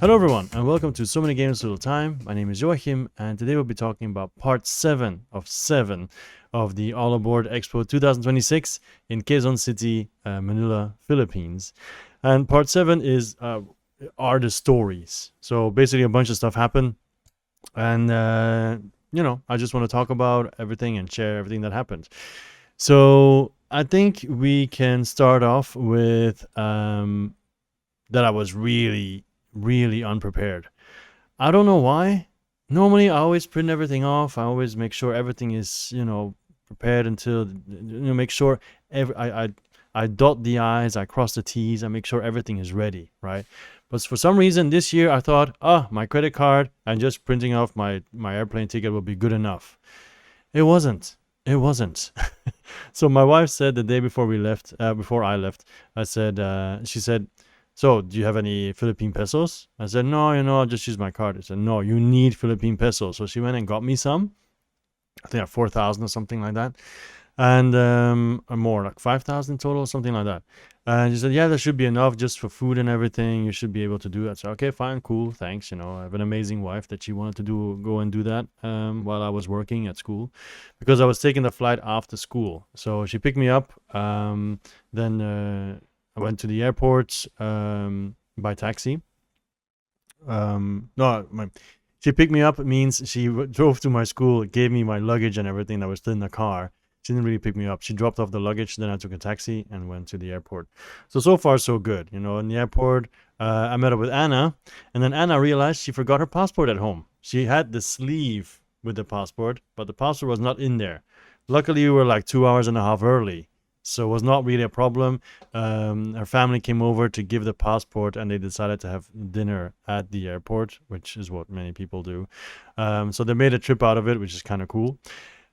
Hello everyone and welcome to So Many Games Little Time. My name is Joachim and today we'll be talking about part 7 of 7 of the aBOARD Expo 2026 in Quezon City, Manila, Philippines. And part 7 is are the stories. So basically a bunch of stuff happened and I just want to talk about everything and share everything that happened. So I think we can start off with that I was really unprepared. I don't know why. Normally, I always print everything off. I always make sure everything is, prepared until, make sure I dot the I's, I cross the T's, I make sure everything is ready, right? But for some reason this year I thought, my credit card and just printing off my airplane ticket will be good enough. It wasn't. It wasn't. So my wife said the day before we left, before I left, she said, so do you have any Philippine pesos? I said, no, I'll just use my card. She said, no, you need Philippine pesos. So she went and got me some. I think at 4,000 or something like that. And or more, like 5,000 total, something like that. And she said, yeah, that should be enough just for food and everything. You should be able to do that. So, okay, fine, cool, thanks. I have an amazing wife that she wanted to go and do that while I was working at school, because I was taking the flight after school. So she picked me up. Then I went to the airport by taxi. She picked me up. It means she drove to my school, gave me my luggage and everything that was still in the car. She didn't really pick me up. She dropped off the luggage. Then I took a taxi and went to the airport. So far, so good. In the airport, I met up with Anna. And then Anna realized she forgot her passport at home. She had the sleeve with the passport, but the passport was not in there. Luckily, we were like 2 hours and a half early. So it was not really a problem. Her family came over to give the passport and they decided to have dinner at the airport, which is what many people do. So they made a trip out of it, which is kind of cool.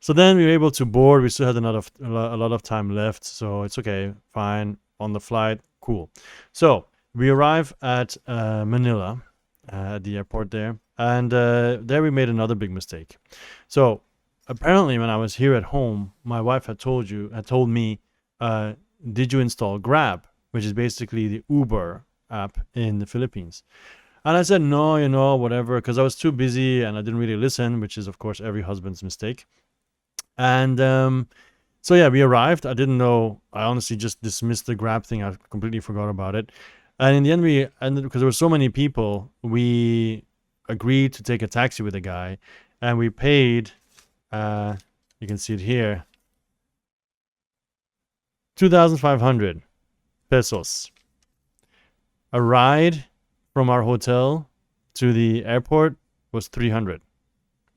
So then we were able to board. We still had a lot of time left. So it's okay, fine, on the flight, cool. So we arrive at Manila, at the airport there. And there we made another big mistake. So apparently when I was here at home, my wife had told me, did you install Grab, which is basically the Uber app in the Philippines? And I said, no, whatever, because I was too busy and I didn't really listen, which is, of course, every husband's mistake. And so, yeah, we arrived. I didn't know. I honestly just dismissed the Grab thing. I completely forgot about it. And in the end, because there were so many people, we agreed to take a taxi with a guy. And we paid, you can see it here, 2,500 pesos. A ride from our hotel to the airport was 300.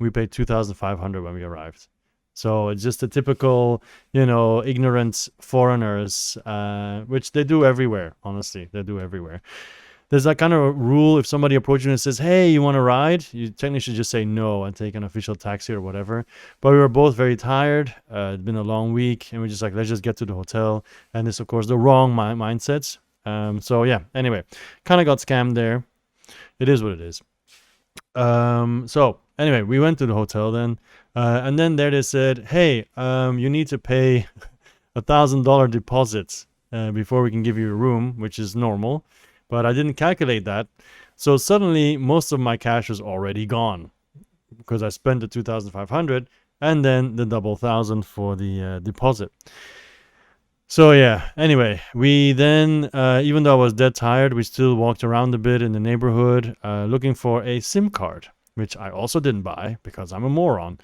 We paid 2,500 when we arrived. So it's just a typical, ignorant foreigners, which they do everywhere. Honestly, they do everywhere. There's that kind of rule. If somebody approaches you and says, hey, you want to ride? You technically should just say no and take an official taxi or whatever. But we were both very tired. It's been a long week. And we're just like, let's just get to the hotel. And it's, of course, the wrong mindsets. So, yeah, anyway, kind of got scammed there. It is what it is. So, anyway, we went to the hotel then. And then there they said, hey, you need to pay $1,000 deposits before we can give you a room, which is normal. But I didn't calculate that. So suddenly most of my cash was already gone because I spent the 2,500 and then the double 1,000 for the deposit. So yeah, anyway, we then, even though I was dead tired, we still walked around a bit in the neighborhood looking for a SIM card, which I also didn't buy because I'm a moron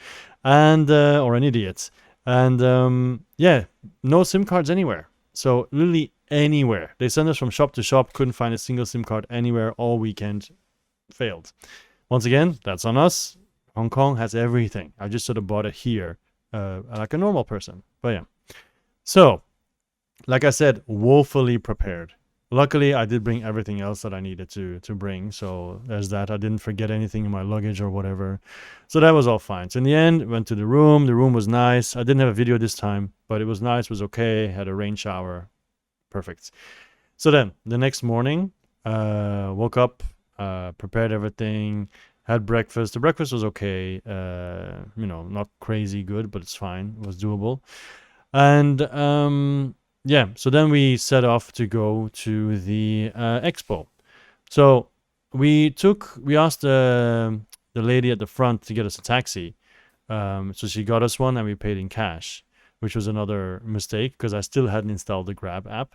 and or an idiot. And yeah, no SIM cards anywhere. So literally anywhere. They sent us from shop to shop, couldn't find a single SIM card anywhere all weekend. Failed. Once again, that's on us. Hong Kong has everything. I just sort of bought it here like a normal person. But yeah. So, like I said, woefully prepared. Luckily, I did bring everything else that I needed to bring. So there's that. I didn't forget anything in my luggage or whatever. So that was all fine. So in the end, went to the room. The room was nice. I didn't have a video this time, but it was nice. It was okay. Had a rain shower. Perfect. So then the next morning, woke up, prepared everything, had breakfast. The breakfast was okay. Not crazy good, but it's fine. It was doable. And yeah, so then we set off to go to the expo. So we asked the lady at the front to get us a taxi. So she got us one and we paid in cash, which was another mistake because I still hadn't installed the Grab app.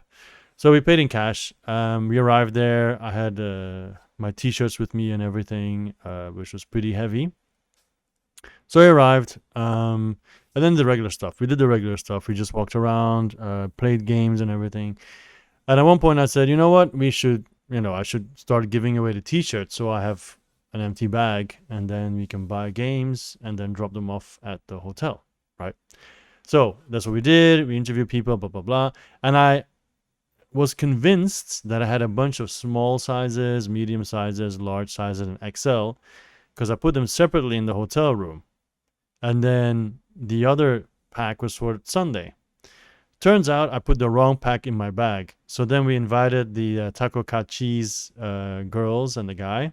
So we paid in cash. We arrived there. I had my t-shirts with me and everything, which was pretty heavy. So I arrived, and then the regular stuff. We did the regular stuff. We just walked around, played games and everything. And at one point I said, you know what, I should start giving away the t-shirts so I have an empty bag and then we can buy games and then drop them off at the hotel, right? So that's what we did. We interviewed people, blah, blah, blah. And I was convinced that I had a bunch of small sizes, medium sizes, large sizes, and XL because I put them separately in the hotel room. And then the other pack was for Sunday. Turns out I put the wrong pack in my bag. So then we invited the Taco Cat Cheese girls and the guy.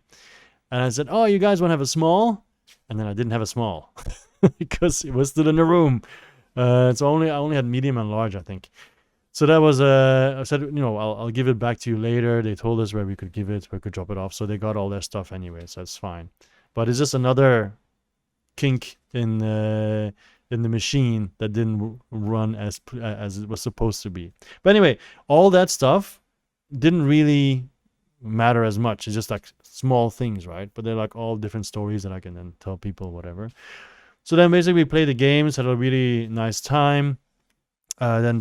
And I said, oh, you guys want to have a small? And then I didn't have a small because it was still in the room. So I only had medium and large, I think. So that was, I said, I'll give it back to you later. They told us where we could give it, where we could drop it off. So they got all their stuff anyway, so that's fine. But it's just another kink in the machine that didn't run as it was supposed to be. But anyway, all that stuff didn't really matter as much. It's just like small things, right? But they're like all different stories that I can then tell people, whatever. So then basically we played the games, had a really nice time. Then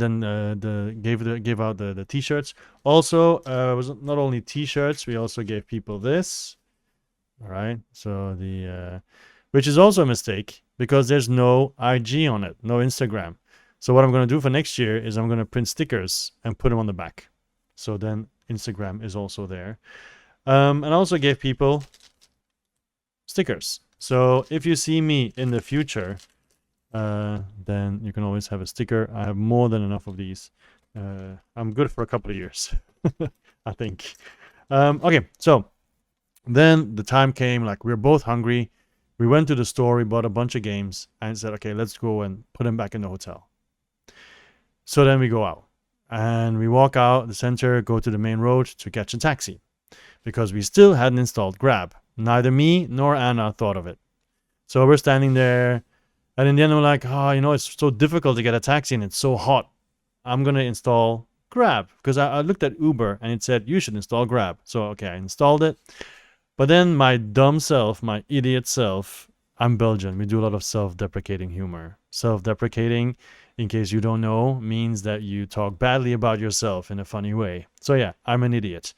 gave out the t-shirts. Also, it was not only t-shirts, we also gave people this. All right, so which is also a mistake because there's no IG on it, no Instagram. So what I'm going to do for next year is I'm going to print stickers and put them on the back. So then Instagram is also there. And I also gave people stickers. So if you see me in the future, then you can always have a sticker. I have more than enough of these. I'm good for a couple of years, I think. Okay, so then the time came, like we were both hungry. We went to the store, we bought a bunch of games and said, okay, let's go and put them back in the hotel. So then we go out and we walk out the center, go to the main road to catch a taxi because we still hadn't installed Grab. Neither me nor Anna thought of it. So we're standing there and in the end we're like, it's so difficult to get a taxi and it's so hot. I'm going to install Grab because I looked at Uber and it said you should install Grab. So, okay, I installed it. But then my dumb self, my idiot self, I'm Belgian. We do a lot of self-deprecating humor. Self-deprecating, in case you don't know, means that you talk badly about yourself in a funny way. So yeah, I'm an idiot.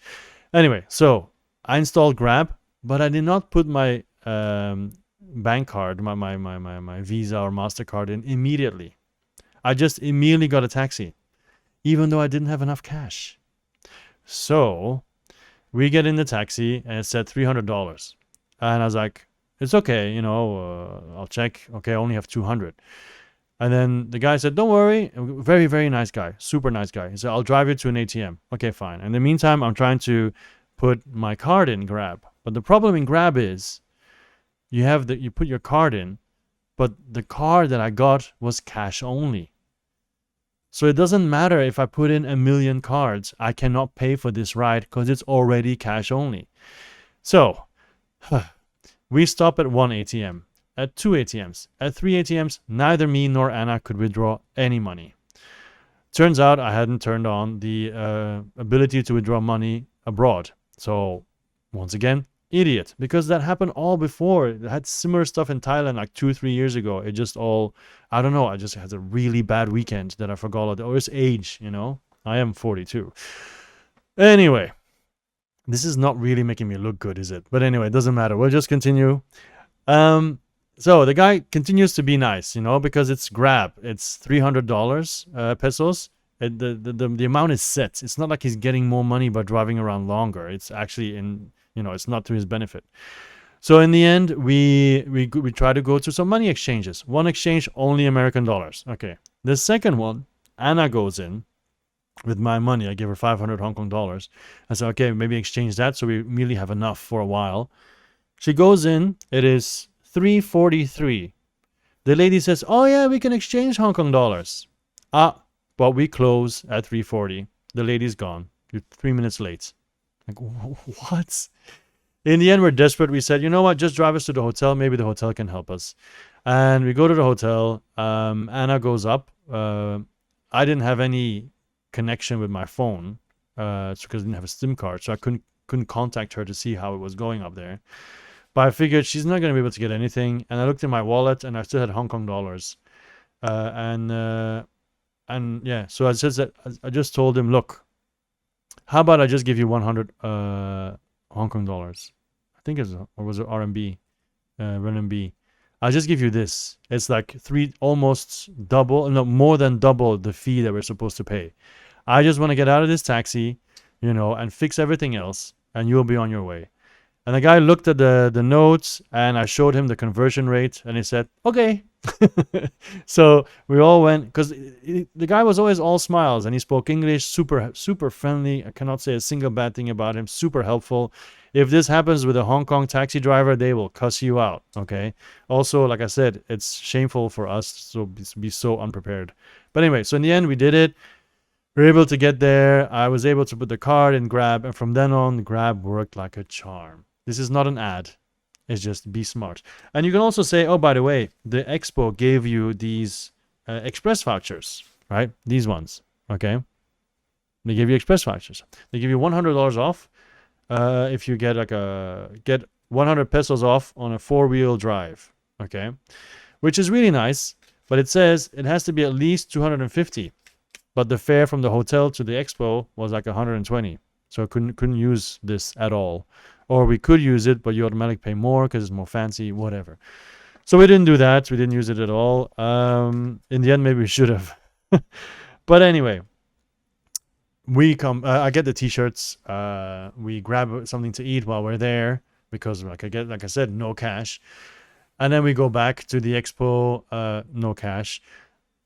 Anyway, so I installed Grab, but I did not put my bank card, my Visa or MasterCard in immediately. I just immediately got a taxi, even though I didn't have enough cash. So we get in the taxi and it said $300. And I was like, it's okay, I'll check. Okay, I only have 200. And then the guy said, don't worry. Very, very nice guy. Super nice guy. He said, I'll drive you to an ATM. Okay, fine. In the meantime, I'm trying to put my card in Grab. But the problem in Grab is you put your card in, but the card that I got was cash only. So it doesn't matter if I put in 1 million cards, I cannot pay for this ride because it's already cash only. So we stop at one ATM, at 2 ATMs, at 3 ATMs, neither me nor Anna could withdraw any money. Turns out I hadn't turned on the ability to withdraw money abroad. So once again, idiot, because that happened all before. It had similar stuff in Thailand like 2-3 years ago. It just all, I don't know, I just had a really bad weekend that I forgot. Or it's age, I am 42. Anyway, this is not really making me look good, is it? But anyway, it doesn't matter. We'll just continue. So the guy continues to be nice, because it's Grab. It's $300 pesos. The amount is set. It's not like he's getting more money by driving around longer. It's actually it's not to his benefit. So in the end, we try to go to some money exchanges. One exchange, only American dollars. Okay. The second one, Anna goes in with my money. I give her 500 Hong Kong dollars. I said, okay, maybe exchange that so we immediately have enough for a while. She goes in. It is 343. The lady says, oh yeah, we can exchange Hong Kong dollars. But we close at 340. The lady's gone. You're 3 minutes late. Like, what? In the end, we're desperate. We said, you know what? Just drive us to the hotel. Maybe the hotel can help us. And we go to the hotel. Anna goes up. I didn't have any connection with my phone because I didn't have a SIM card, so I couldn't contact her to see how it was going up there. But I figured she's not going to be able to get anything. And I looked in my wallet, and I still had Hong Kong dollars. And yeah, so I just told him, look, how about I just give you 100 Hong Kong dollars? I think or was it RMB, renminbi? I'll just give you this. It's like almost double, no, more than double the fee that we're supposed to pay. I just want to get out of this taxi, and fix everything else, and you'll be on your way. And the guy looked at the notes, and I showed him the conversion rate, and he said, okay. So we all went, because the guy was always all smiles, and he spoke English, super friendly. I cannot say a single bad thing about him. Super helpful. If this happens with a Hong Kong taxi driver, they will cuss you out. Okay. Also, like I said, it's shameful for us to be so unprepared. But anyway, so in the end, we did it. We were able to get there. I was able to put the card in Grab, and from then on, Grab worked like a charm. This is not an ad. It's just be smart. And you can also say, oh, by the way, the Expo gave you these express vouchers, right? These ones, okay? They give you express vouchers. They give you $100 off if you get get 100 pesos off on a 4-wheel drive, okay? Which is really nice, but it says it has to be at least 250. But the fare from the hotel to the Expo was like 120. So I couldn't use this at all. Or we could use it, but you automatically pay more because it's more fancy, whatever. So we didn't do that. We didn't use it at all. In the end, maybe we should have. But anyway, we come. I get the t-shirts. We grab something to eat while we're there because, like I said, no cash. And then we go back to the Expo. No cash.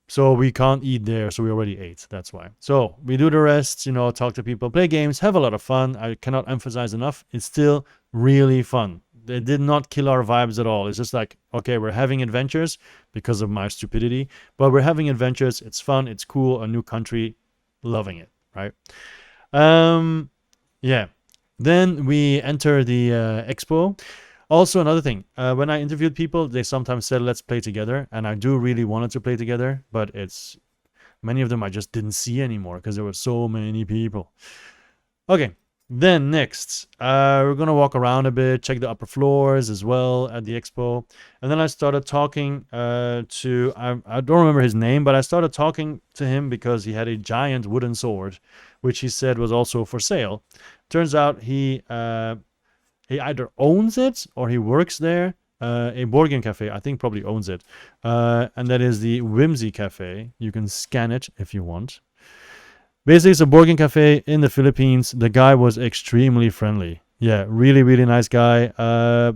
So we can't eat there, so we already ate. That's why. So we do the rest, talk to people, play games, have a lot of fun. I cannot emphasize enough. It's still really fun. They did not kill our vibes at all. It's just like, okay, we're having adventures because of my stupidity, but we're having adventures. It's fun. It's cool. A new country. Loving it, right? Yeah. Then we enter the Expo. Also, another thing, when I interviewed people, they sometimes said, let's play together. And I do really wanted to play together, but many of them I just didn't see anymore because there were so many people. Okay, then next, we're going to walk around a bit, check the upper floors as well at the Expo. And then I started talking to, I don't remember his name, but I started talking to him because he had a giant wooden sword, which he said was also for sale. Turns out he either owns it or he works there. A board game cafe, I think probably owns it. And that is the Whimsy Cafe. You can scan it if you want. Basically, it's a board game cafe in the Philippines. The guy was extremely friendly. Yeah, really, really nice guy.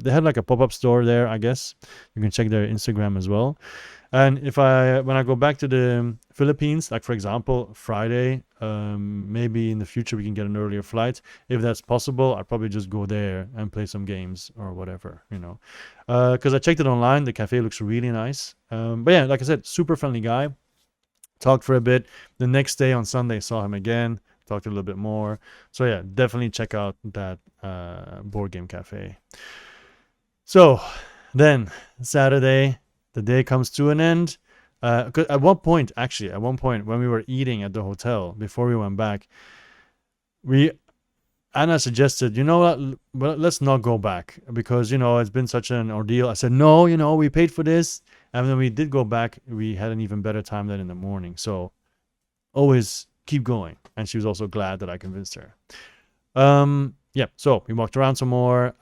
They had like a pop-up store there, I guess. You can check their Instagram as well. And when I go back to the Philippines, like for example, Friday, maybe in the future we can get an earlier flight. If that's possible, I'll probably just go there and play some games or whatever, Because I checked it online. The cafe looks really nice. But yeah, like I said, super friendly guy. Talked for a bit. The next day on Sunday, saw him again. Talked a little bit more. So yeah, definitely check out that board game cafe. So then Saturday, the day comes to an end. At one point when we were eating at the hotel before we went back, Anna suggested, what, let's not go back because it's been such an ordeal. I said no, we paid for this, and when we did go back, we had an even better time than in the morning. So always keep going. And she was also glad that I convinced her. Yeah, so we walked around some more.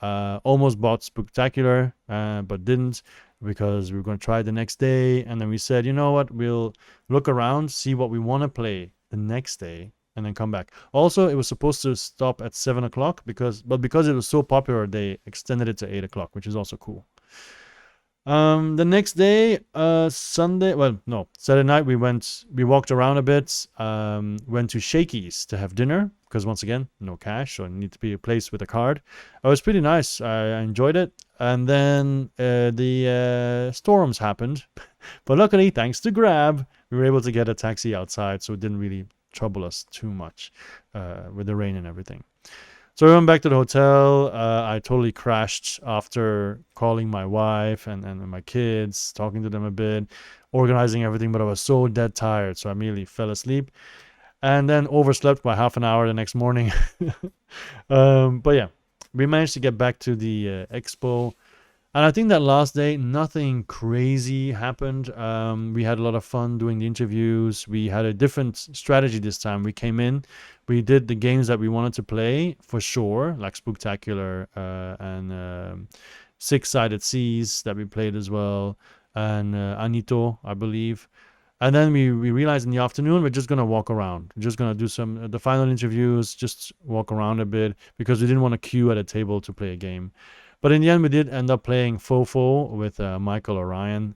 Almost bought Spooktacular, but didn't, because we were going to try it the next day. And then we said, you know what, we'll look around, see what we want to play the next day, and then come back. Also, it was supposed to stop at 7 o'clock, because it was so popular, they extended it to 8 o'clock, which is also cool. The next day, Saturday night, we walked around a bit, went to Shakey's to have dinner, because once again, no cash, so it needed to be a place with a card. It was pretty nice. I enjoyed it. And then the storms happened. But luckily, thanks to Grab, we were able to get a taxi outside, so it didn't really trouble us too much with the rain and everything. So we went back to the hotel. I totally crashed after calling my wife and my kids, talking to them a bit, organizing everything, but I was so dead tired. So I immediately fell asleep and then overslept by half an hour the next morning. But yeah, we managed to get back to the expo. And I think that last day, nothing crazy happened. We had a lot of fun doing the interviews. We had a different strategy this time. We came in, we did the games that we wanted to play for sure, like Spooktacular and Six-Sided Seas that we played as well, and Anito, I believe. And then we realized in the afternoon we're just gonna walk around. We're just gonna do some the final interviews, just walk around a bit because we didn't want to queue at a table to play a game. But in the end, we did end up playing Fofo with Michael Orion,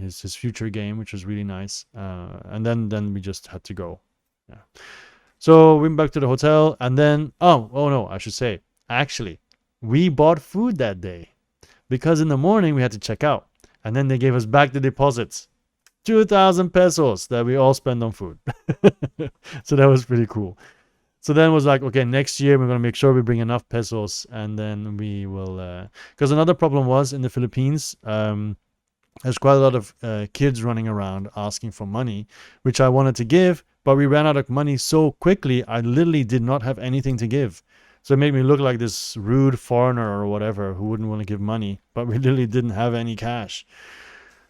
his future game, which was really nice. And then we just had to go. Yeah. So we went back to the hotel, and then oh no, I should say actually, we bought food that day because in the morning we had to check out, and then they gave us back the deposits, 2,000 pesos that we all spent on food. So that was pretty cool. So then it was like, okay, next year we're going to make sure we bring enough pesos, and then we will, because another problem was in the Philippines, there's quite a lot of kids running around asking for money, which I wanted to give, but we ran out of money so quickly, I literally did not have anything to give. So it made me look like this rude foreigner or whatever who wouldn't want to give money, but we literally didn't have any cash.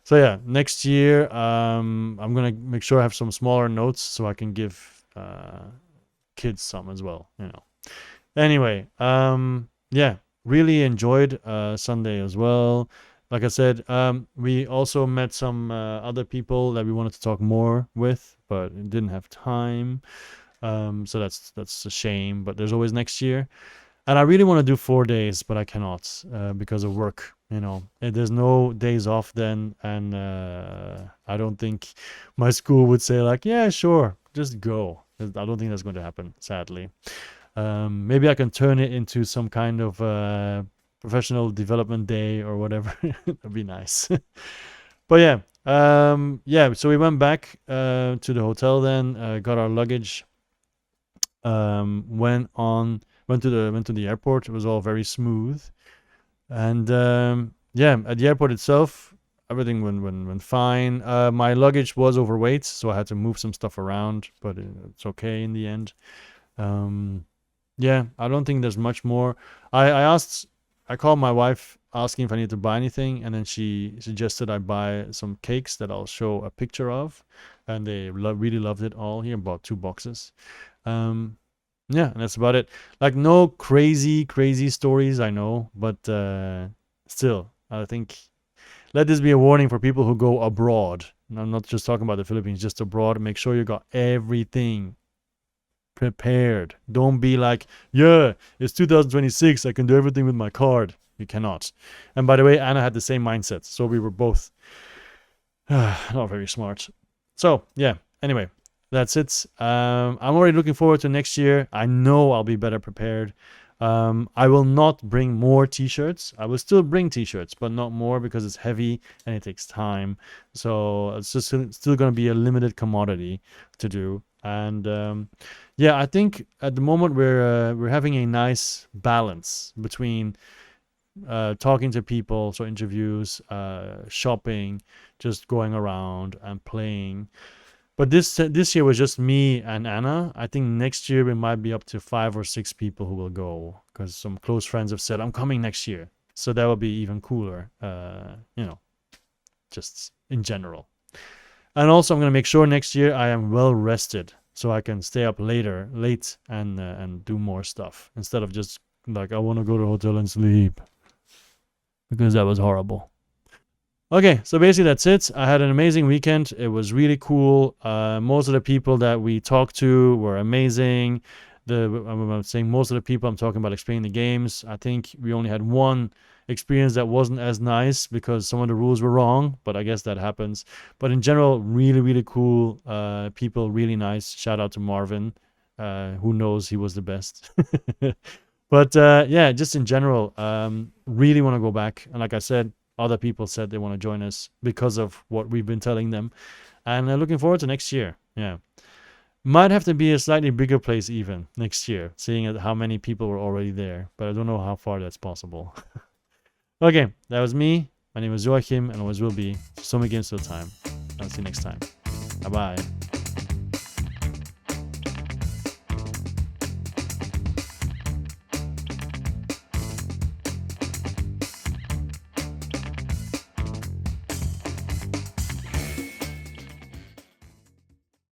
So yeah, next year, I'm going to make sure I have some smaller notes so I can give kids some as well, you know. Anyway, yeah, really enjoyed Sunday as well. Like I said, we also met some other people that we wanted to talk more with, but didn't have time. So that's a shame, but there's always next year. And I really want to do 4 days, but I cannot because of work, you know. And there's no days off then, and I don't think my school would say like, yeah, sure, just go. I don't think that's going to happen, sadly. Maybe I can turn it into some kind of professional development day or whatever. That'd be nice. But yeah, yeah. So we went back to the hotel then, got our luggage, went to the airport. It was all very smooth, and yeah, at the airport itself, everything went fine. My luggage was overweight, so I had to move some stuff around, but it's okay in the end. Yeah, I don't think there's much more. I called my wife asking if I need to buy anything, and then she suggested I buy some cakes that I'll show a picture of, and they really loved it all. Here, bought 2 boxes. Yeah, and that's about it. Like no crazy stories, I know, but still, I think let this be a warning for people who go abroad. And I'm not just talking about the Philippines, just abroad. Make sure you got everything prepared. Don't be like, yeah, it's 2026. I can do everything with my card. You cannot. And by the way, Anna had the same mindset. So we were both not very smart. So yeah, anyway, that's it. I'm already looking forward to next year. I know I'll be better prepared. I will not bring more t-shirts. I will still bring t-shirts, but not more because it's heavy and it takes time. So it's just still going to be a limited commodity to do. And yeah, I think at the moment we're having a nice balance between talking to people, so interviews, shopping, just going around and playing. But this year was just me and Anna. I think next year we might be up to 5 or 6 people who will go because some close friends have said I'm coming next year. So that will be even cooler, you know, just in general. And also I'm going to make sure next year I am well rested so I can stay up late and do more stuff instead of just like I want to go to the hotel and sleep because that was horrible. Okay, so basically that's it. I had an amazing weekend. It was really cool. Most of the people that we talked to were amazing. I'm saying most of the people I'm talking about explaining the games. I think we only had one experience that wasn't as nice because some of the rules were wrong, but I guess that happens. But in general, really cool people, really nice. Shout out to Marvin. Who knows, he was the best. But yeah, just in general, really want to go back. And like I said, other people said they want to join us because of what we've been telling them. And looking forward to next year. Yeah. Might have to be a slightly bigger place even next year, seeing how many people were already there. But I don't know how far that's possible. Okay, that was me. My name is Joachim and always will be. So many games till time. I'll see you next time. Bye-bye.